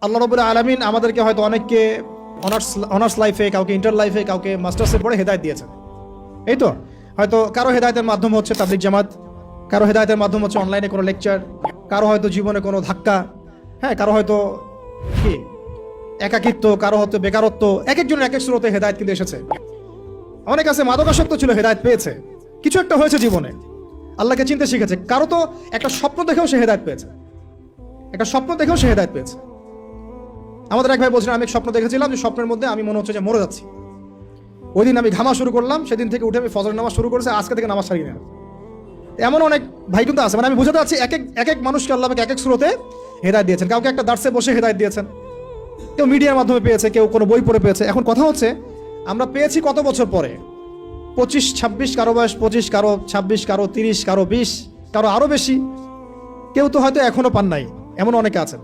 আল্লাহ রাব্বুল আলামিন আমাদেরকে হয়তো অনেককে অনার্স লাইফে, কাউকে ইন্টার লাইফে, কাউকে মাস্টার্সে পড়ে হেদায়েত দিয়েছেন। এই তো হয়তো কারো হেদায়েতের মাধ্যম হচ্ছে তাবলিগ জামাত, কারো হেদায়েতের মাধ্যম হচ্ছে অনলাইনে কোনো লেকচার, কারো হয়তো জীবনে কোনো ধাক্কা, হ্যাঁ, কারো হয়তো কি একাকিত্ব, কারো হয়তো বেকারত্ব। এক একজনের এক এক স্রোতে হেদায়েত কিন্তু এসেছে। অনেক আছে মাদকাসক্ত ছিল, হেদায়েত পেয়েছে, কিছু একটা হয়েছে জীবনে, আল্লাহকে চিনতে শিখেছে। কারো তো একটা স্বপ্ন দেখেও সে হেদায়েত পেয়েছে, একটা স্বপ্ন দেখেও সে হেদায়েত পেয়েছে। আমাদের এক ভাই বলছিলেন, আমি এক স্বপ্ন দেখেছিলাম যে স্বপ্নের মধ্যে আমি মনে হচ্ছে যে মরে যাচ্ছি। ওই দিন আমি ঘামা শুরু করলাম, সেদিন থেকে উঠে আমি ফজর নামাজ শুরু করেছি, আজকে থেকে নামাজ ছাড়ি না। এমন অনেক ভাই কিন্তু আছে, মানে আমি বুঝাতে পারছি এক এক মানুষকে আল্লাহ এক এক স্রোতে হেদায়েত দিয়েছেন। কাউকে একটা দার্সে বসে হেদায়েত দিয়েছেন, কেউ মিডিয়ার মাধ্যমে পেয়েছে, কেউ কোনো বই পড়ে পেয়েছে। এখন কথা হচ্ছে আমরা পেয়েছি কত বছর পরে, 25, 26, কারো বয়স 25, কারো 26, কারো 30, কারো 20, কারো আরো বেশি, কেউ তো হয়তো এখনো পান নাই, এমন অনেকে আছেন।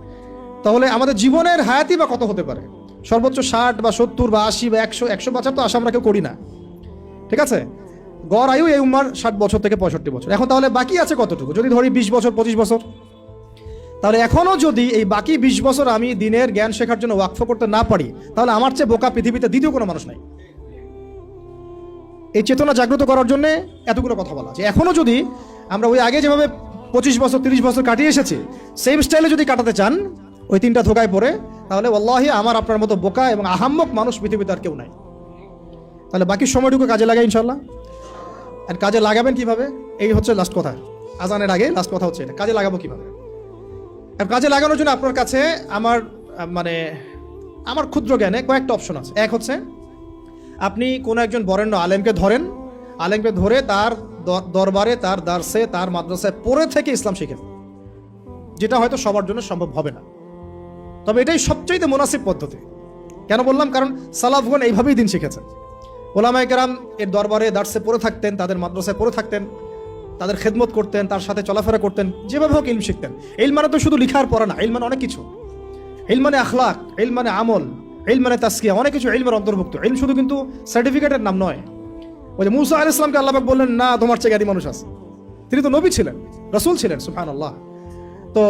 তাহলে আমাদের জীবনের হায়াতি বা কত হতে পারে? সর্বোচ্চ 60 বা 70 বা 80 বা 100 বছর তো আশা আমরা কেউ করি না, ঠিক আছে? গড় আয়ু এই উম্মার 60 বছর থেকে 65 বছর। এখন তাহলে বাকি আছে কতটুকু? যদি ধরি 20 বছর 25 বছর, তাহলে এখনো যদি এই বাকি 20 বছর আমি দিনের জ্ঞান শেখার জন্য ওয়াকফ করতে না পারি, তাহলে আমার চেয়ে বোকা পৃথিবীতে দ্বিতীয় কোনো মানুষ নাই। এই চেতনা জাগ্রত করার জন্য এতগুলো কথা বলা, যে এখনো যদি আমরা ওই আগে যেভাবে 25 বছর 30 বছর কাটিয়ে এসেছি, সেম স্টাইলে যদি কাটাতে চান ওই তিনটা ধোকায় পড়ে, তাহলে ওয়াল্লাহি আমার আপনার মতো বোকা এবং আহাম্মক মানুষ পৃথিবীতে আর কেউ নাই। তাহলে বাকি সময়টুকু কাজে লাগাই ইনশাল্লাহ। আর কাজে লাগাবেন কিভাবে? এই হচ্ছে লাস্ট কথা, আজানের আগে লাস্ট কথা হচ্ছে এটা, কাজে লাগাবো কিভাবে। আর কাজে লাগানোর জন্য আপনার কাছে আমার ক্ষুদ্র জ্ঞানে কয়েকটা অপশন আছে। এক হচ্ছে আপনি কোনো একজন বরেণ্য আলেমকে ধরেন, আলেমকে ধরে তার দরবারে, তার দার্সে, তার মাদ্রাসায় পড়ে থেকে ইসলাম শিখেন, যেটা হয়তো সবার জন্য সম্ভব হবে না, তবে এটাই সবচাইতে মুনাসিব পদ্ধতি। কেন বললাম? কারণ সালাফগণ এইভাবেই দিন শিখেছেন। ওলামায়ে কেরাম এর দরবারে দার্সে পড়ে থাকতেন, তাদের মাদ্রাসায় পড়ে থাকতেন, তাদের খেদমত করতেন, তার সাথে চলাফেরা করতেন, যেভাবে হোক ইলম শিখতেন। ইলম মানে তো শুধু লিখার পড়া না, ইলম মানে অনেক কিছু। ইলম মানে আখলাক, ইলম মানে আমল, ইলম মানে তাসকিয়া, অনেক কিছু ইলমের অন্তর্ভুক্ত। ইলম শুধু কিন্তু সার্টিফিকেটের নাম নয়। ওই যে মুসা আলাইহিস সালামকে আল্লাহ পাক বললেন, না তোমার চেয়ে জ্ঞানী মানুষ আছে, তিনি তো নবী ছিলেন, রাসূল ছিলেন, সুবহানাল্লাহ। তো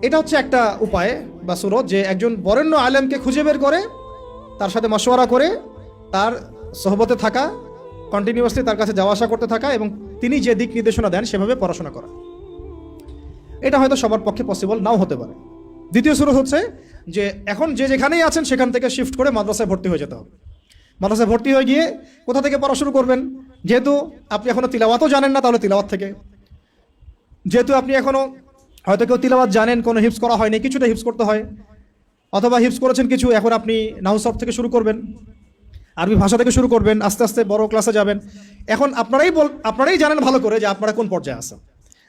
এটা হচ্ছে একটা উপায় বা সুরত, যে একজন বরেণ্য আলেমকে খুঁজে বের করে, তার সাথে মাশওয়ারা করে, তার সোহবতে থাকা, কন্টিনিউয়াসলি তার কাছে যাওয়া আসা করতে থাকা, এবং তিনি যে দিক নির্দেশনা দেন সেভাবে পড়াশোনা করা। এটা হয়তো সবার পক্ষে পসিবল নাও হতে পারে। দ্বিতীয় সুরত হচ্ছে যে এখন যে যেখানেই আছেন সেখান থেকে শিফট করে মাদ্রাসায় ভর্তি হয়ে যেতে হবে। মাদ্রাসায় ভর্তি হয়ে গিয়ে কোথা থেকে পড়া শুরু করবেন? যেহেতু আপনি এখনো তিলাওয়াতও জানেন না, তাহলে তিলাওয়াত থেকে। যেহেতু আপনি এখনো হয়তো কেউ তিলাওয়াত জানেন, কোনো হিফজ করা হয়নি, কিছুটা হিফজ করতে হয়, অথবা হিফজ করেছেন কিছু, এখন আপনি নাহু সরফ থেকে শুরু করবেন, আরবি ভাষা থেকে শুরু করবেন, আস্তে আস্তে বড় ক্লাসে যাবেন। এখন আপনারাই জানেন ভালো করে যে আপনারা কোন পর্যায়ে আছেন।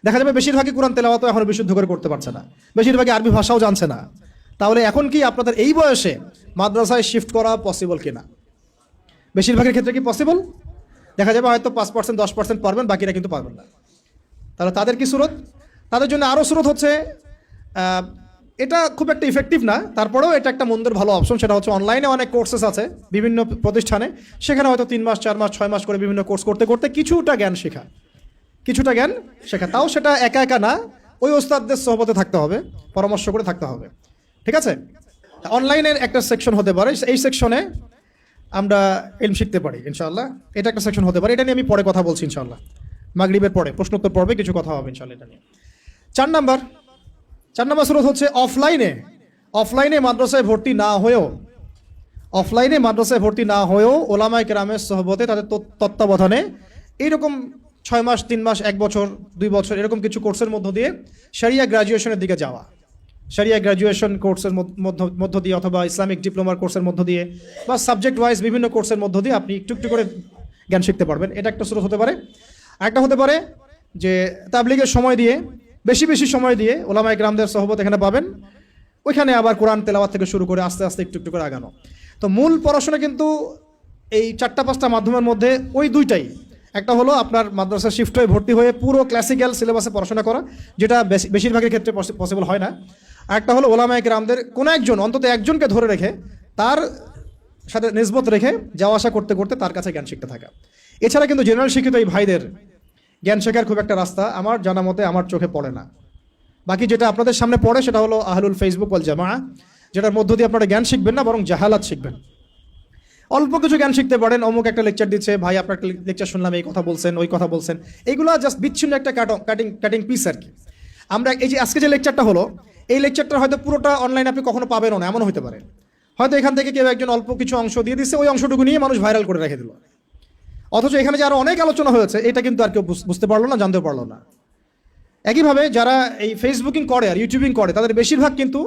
দেখা যাবে বেশিরভাগই কোরআন তেলাওয়াতও এখন বিশুদ্ধ করে করতে পারছে না, বেশিরভাগই আরবি ভাষাও জানছে না। তাহলে এখন কি আপনাদের এই বয়সে মাদ্রাসায় শিফট করা পসিবল কিনা? বেশিরভাগের ক্ষেত্রে কি পসিবল? দেখা যাবে হয়তো 5%, 10% পারবেন, বাকিরা কিন্তু পারবেন না। তাহলে তাদের কি সুরত? তাদের জন্য আরও সুরত হচ্ছে, এটা খুব একটা ইফেক্টিভ না, তারপরেও এটা একটা মন্দের ভালো অপশন। সেটা হচ্ছে অনলাইনে অনেক কোর্সেস আছে বিভিন্ন প্রতিষ্ঠানে, সেখানে হয়তো 3 মাস 4 মাস 6 মাস করে বিভিন্ন কোর্স করতে করতে কিছুটা জ্ঞান শেখা, তাও সেটা একা একা না, ওই ওস্তাদদের সোহবতে থাকতে হবে, পরামর্শ করে থাকতে হবে, ঠিক আছে? অনলাইনের একটা সেকশন হতে পারে, এই সেকশনে আমরা ইলম শিখতে পারি ইনশাআল্লাহ। এটা একটা সেকশন হতে পারে, এটা নিয়ে আমি পরে কথা বলছি ইনশাআল্লাহ। মাগরিবের পরে প্রশ্নোত্তর পর্বে কিছু কথা হবে ইনশাআল্লাহ এটা নিয়ে। 4 নাম্বার সুরত হচ্ছে অফলাইনে মাদ্রাসায় ভর্তি না হয়েও ওলামায়ে কেরামের সোহবতে, তাদের তত্ত্বাবধানে এইরকম 6 মাস 3 মাস 1 বছর 2 বছর এরকম কিছু কোর্সের মধ্য দিয়ে শরিয়া গ্র্যাজুয়েশনের দিকে যাওয়া, শরিয়া গ্র্যাজুয়েশন কোর্সের মধ্য দিয়ে, অথবা ইসলামিক ডিপ্লোমার কোর্সের মধ্য দিয়ে, বা সাবজেক্ট ওয়াইজ বিভিন্ন কোর্সের মধ্য দিয়ে আপনি একটু একটু করে জ্ঞান শিখতে পারবেন। এটা একটা সুরত হতে পারে। আরেকটা হতে পারে যে তাবলিগের সময় দিয়ে, বেশি সময় দিয়ে ওলামায়ে কেরামদের সোহবত এখানে পাবেন, ওইখানে আবার কোরআন তেলাওয়াত থেকে শুরু করে আস্তে আস্তে একটু একটু করে আগানো। তো মূল পড়াশোনা কিন্তু এই 4-5টা মাধ্যমের মধ্যে ওই দুইটাই। একটা হলো আপনার মাদ্রাসা শিফট হয়ে ভর্তি হয়ে পুরো ক্লাসিক্যাল সিলেবাসে পড়াশোনা করা, যেটা বেশিরভাগের ক্ষেত্রে পসিবল হয় না। আরেকটা হলো ওলামায়ে কেরামদের কোনো একজন, অন্তত একজনকে ধরে রেখে, তার সাথে নিসবত রেখে যাওয়া আসা করতে করতে তার কাছে জ্ঞান শিখতে থাকা। এছাড়া কিন্তু জেনারেল শিক্ষিত এই ভাইদের জ্ঞান শেখার খুব একটা রাস্তা আমার জানা মতে আমার চোখে পড়ে না। বাকি যেটা আপনাদের সামনে পড়ে সেটা হলো আহলুল ফেসবুক ওয়াল জামাআহ, যেটার মধ্য দিয়ে আপনারা জ্ঞান শিখবেন না, বরং জাহালাত শিখবেন। অল্প কিছু জ্ঞান শিখতে পারেন, অমুক একটা লেকচার দিচ্ছে, ভাই আপনার একটা লেকচার শুনলাম, এই কথা বলছেন, ওই কথা বলছেন, এইগুলো জাস্ট বিচ্ছিন্ন একটা কাটিং পিস আর কি। আমরা এই যে আজকে যে লেকচারটা হলো, এই লেকচারটা হয়তো পুরোটা অনলাইনে আপনি কখনো পাবেনও না, এমন হতে পারে। হয়তো এখান থেকে কেউ একজন অল্প কিছু অংশ দিয়ে দিচ্ছে, ওই অংশটুকু নিয়ে মানুষ ভাইরাল করে রেখে দিল। অথচ এখানে যে আরো অনেক আলোচনা হয়েছে, এটা কিন্তু আর কেউ বুঝতে পারলো না, জানতেও পারলো না। একইভাবে যারা এই ফেসবুকিং করে আর ইউটিউবিং করে, তাদের বেশিরভাগ কিন্তু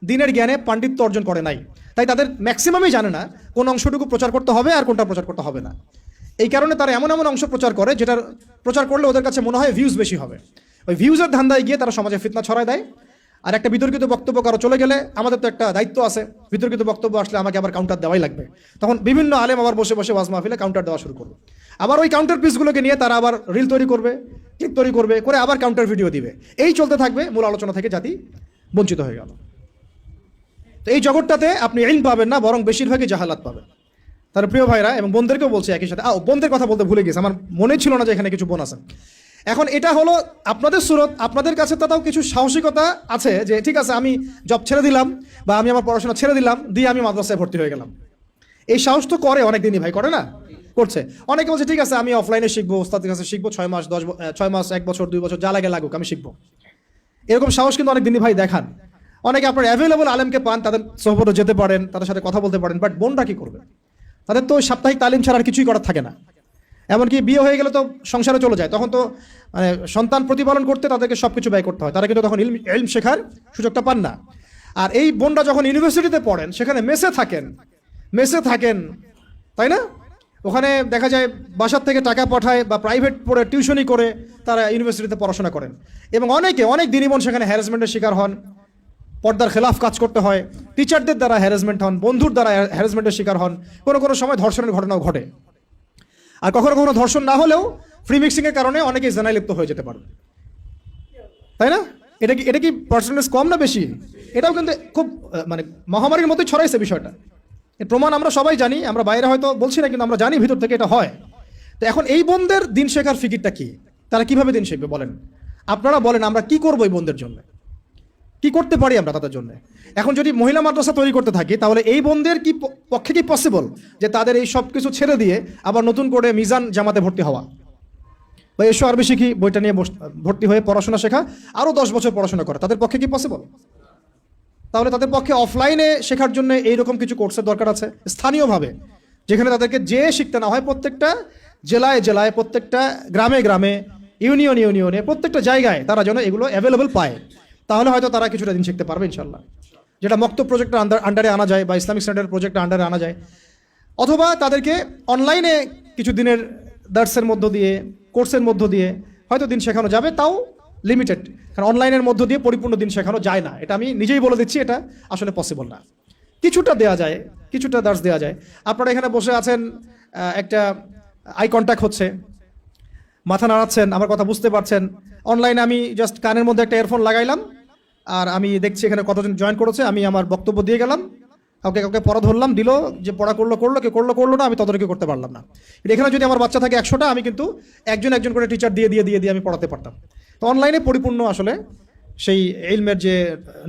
দিনের জ্ঞানে পাণ্ডিত্য অর্জন করে নাই। তাই তাদের ম্যাক্সিমামই জানে না কোন অংশটুকু প্রচার করতে হবে আর কোনটা প্রচার করতে হবে না। এই কারণে তারা এমন এমন অংশ প্রচার করে যেটার প্রচার করলে ওদের কাছে মনে হয় ভিউজ বেশি হবে। ওই ভিউজের ধান্দায় গিয়ে তারা সমাজে ফিতনা ছড়ায় দেয়। আর একটা বিতর্কিত বক্তব্য কারো চলে গেলে আমাদের তো একটা দায়িত্ব আছে, বিতর্কিত বক্তব্য আসলে আমাকে আবার কাউন্টার দেওয়াই লাগবে। তখন বিভিন্ন আলেম আবার বসে বসে ওয়াজ মাহফিলে কাউন্টার দেওয়া শুরু করবে। আবার ওই কাউন্টার পিসগুলোকে নিয়ে তারা আবার রিল তৈরি করবে, ক্লিপ তৈরি করবে, করে আবার কাউন্টার ভিডিও দিবে। এই চলতে থাকবে, মূল আলোচনা থেকে জাতি বঞ্চিত হয়ে গেল। তো এই জগৎটাতে আপনি ইলম পাবেন না, বরং বেশিরভাগই জাহালাত পাবেন। তার প্রিয় ভাইরা এবং বোনদেরকেও বলছি একই সাথে, বোনদের কথা বলতে ভুলে গেছি, আমার মনে ছিল না যে এখানে কিছু বোন আছে। এখন এটা হলো আপনাদের সুরত, আপনাদের কাছে তাও কিছু সাহসিকতা আছে যে ঠিক আছে আমি জব ছেড়ে দিলাম বা আমি আমার পড়াশোনা ছেড়ে দিলাম, দিয়ে আমি মাদ্রাসায় ভর্তি হয়ে গেলাম। এই সাহস তো করে অনেক দিনই ভাই, করে না? করছে। অনেকে বলছে ঠিক আছে আমি অফলাইনে শিখবো, ওস্তাদের কাছে শিখবো, 6 মাস 6 মাস 1 বছর 2 বছর যা লাগে লাগুক আমি শিখবো। এরকম সাহস কিন্তু অনেক দিনই ভাই দেখান। অনেকে আপনার অ্যাভেলেবল আলেমকে পান, তাদের সোহবতে যেতে পারেন, তাদের সাথে কথা বলতে পারেন, বাট বোনরা কি করবে? তাদের তো সাপ্তাহিক তালিম ছাড়া আর কিছুই করার থাকে না। এমনকি বিয়ে হয়ে গেলে তো সংসারে চলে যায়, তখন তো মানে সন্তান প্রতিপালন করতে তাদেরকে সব কিছু ব্যয় করতে হয়, তারা কিন্তু তখন ইলম শেখার সুযোগটা পান না। আর এই বোনরা যখন ইউনিভার্সিটিতে পড়েন, সেখানে মেসে থাকেন, তাই না? ওখানে দেখা যায় বাসার থেকে টাকা পাঠায় বা প্রাইভেট পড়ে টিউশনি করে তারা ইউনিভার্সিটিতে পড়াশোনা করেন। এবং অনেক দিনই বোন সেখানে হ্যারাসমেন্টের শিকার হন, পর্দার খেলাফ কাজ করতে হয়, টিচারদের দ্বারা হ্যারাসমেন্ট হন, বন্ধুর দ্বারা হ্যারাসমেন্টের শিকার হন, কোনো সময় ধর্ষণের ঘটনাও ঘটে। আর কখনো ধর্ষণ না হলেও ফ্রি মিক্সিংয়ের কারণে অনেকেই জানায় লিপ্ত হয়ে যেতে পারে, তাই না? এটা কি পার্সেন্টেজ কম না বেশি? এটাও কিন্তু খুব মানে মহামারীর মতোই ছড়াইছে বিষয়টা। এর প্রমাণ আমরা সবাই জানি, আমরা বাইরে হয়তো বলছি না, কিন্তু আমরা জানি ভিতর থেকে এটা হয়। তো এখন এই বোনদের দিন শেখার ফিকিরটা কি? তারা কিভাবে দিন শিখবে বলেন? আপনারা বলেন, আমরা কি করবো এই বোনদের জন্য? কি করতে পারি আমরা তাদের জন্য? এখন যদি মহিলা মাদ্রাসা তৈরি করতে থাকি, তাহলে এই বোনদের কি পক্ষে কি পসিবল যে তাদের এই সব কিছু ছেড়ে দিয়ে আবার নতুন করে মিজান জামাতে ভর্তি হওয়া, বা এসো আরবি শিখি বইটা নিয়ে ভর্তি হয়ে পড়াশোনা শেখা, আরও 10 বছর পড়াশোনা করা, তাদের পক্ষে কি পসিবল? তাহলে তাদের পক্ষে অফলাইনে শেখার জন্য এইরকম কিছু কোর্সের দরকার আছে, স্থানীয়ভাবে, যেখানে তাদেরকে যে শিখতে না হয়, প্রত্যেকটা জেলায়, প্রত্যেকটা গ্রামে, ইউনিয়নে, প্রত্যেকটা জায়গায় তারা যেন এগুলো অ্যাভেলেবল পায়। তাহলে হয়তো তারা কিছুটা দিন শিখতে পারবে ইনশাল্লাহ। যেটা মক্তব প্রজেক্টের আন্ডারে আনা যায় বা ইসলামিক স্ট্যান্ডার্ড প্রজেক্টের আন্ডারে আনা যায়, অথবা তাদেরকে অনলাইনে কিছু দিনের দার্সের মধ্য দিয়ে, কোর্সের মধ্য দিয়ে হয়তো দিন শেখানো যাবে, তাও লিমিটেড। কারণ অনলাইনের মধ্য দিয়ে পরিপূর্ণ দিন শেখানো যায় না, এটা আমি নিজেই বলে দিচ্ছি, এটা আসলে পসিবল না। কিছুটা দেওয়া যায়, কিছুটা দার্স দেওয়া যায়। আপনারা এখানে বসে আছেন, একটা আই কন্ট্যাক্ট হচ্ছে, মাথা নাড়াচ্ছেন, আমার কথা বুঝতে পারছেন। অনলাইনে আমি জাস্ট কানের মধ্যে একটা ইয়ারফোন লাগাইলাম, আর আমি দেখছি এখানে কতজন জয়েন করেছে, আমি আমার বক্তব্য দিয়ে গেলাম, কাউকে পড়া ধরলাম, দিল, যে পড়া করলো, কে করলো না, আমি তদারকি করতে পারলাম না। এখানে যদি আমার বাচ্চা থাকে 100টা, আমি কিন্তু একজন করে টিচার দিয়ে আমি পড়াতে পারতাম। তো অনলাইনে পরিপূর্ণ আসলে সেই ইলমের যে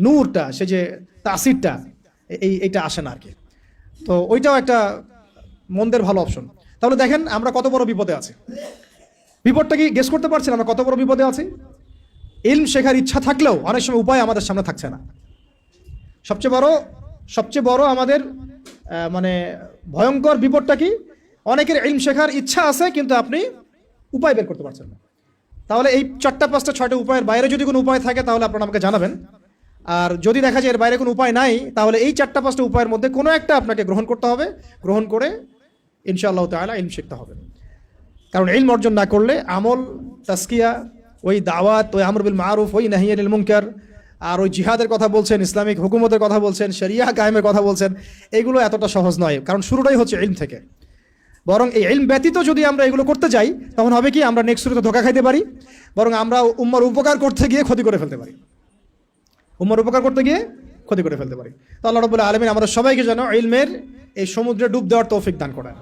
নূরটা, সে যে তাসিরটা, এইটা আসে না আর কি। তো ওইটাও একটা মন্দের ভালো অপশন। তাহলে দেখেন আমরা কত বড় বিপদে আছি। বিপদটা কি গেস করতে পারছেন? আমরা কত বড় বিপদে আছি। ইলম শেখার ইচ্ছা থাকলেও অনেক সময় উপায় আমাদের সামনে থাকছে না। সবচেয়ে বড় আমাদের মানে ভয়ঙ্কর বিপদটা কি? অনেকের ইলম শেখার ইচ্ছা আছে, কিন্তু আপনি উপায় বের করতে পারছেন না। তাহলে এই 4টা 5টা 6টা উপায়ের বাইরে যদি কোনো উপায় থাকে, তাহলে আপনারা আমাকে জানাবেন। আর যদি দেখা যায় এর বাইরে কোনো উপায় নাই, তাহলে এই 4টা 5টা উপায়ের মধ্যে কোনো একটা আপনাকে গ্রহণ করতে হবে। গ্রহণ করে ইনশাআল্লাহ তাআলা ইলম শিখতে হবে। কারণ ইলম অর্জন না করলে আমল, তাসকিয়া, ওই দাওয়াত, ওই আমর বিল মারুফ, ওই নাহি আনিল মুনকার, আর ওই জিহাদের কথা বলছেন, ইসলামিক হুকুমতের কথা বলছেন, শরিয়া কায়েমের কথা বলছেন, এগুলো এতটা সহজ নয়। কারণ শুরুটাই হচ্ছে ইলম থেকে। বরং এই ইলম ব্যতীত যদি আমরা এগুলো করতে যাই, তখন হবে কি, আমরা নেক্সট শুরুতে ধোঁকা খাইতে পারি, বরং আমরা উম্মার উপকার করতে গিয়ে ক্ষতি করে ফেলতে পারি। তো আল্লাহ রাব্বুল আলামিন আমাদের সবাইকে যেন ইলমের এই সমুদ্রে ডুব দেওয়ার তৌফিক দান করেন।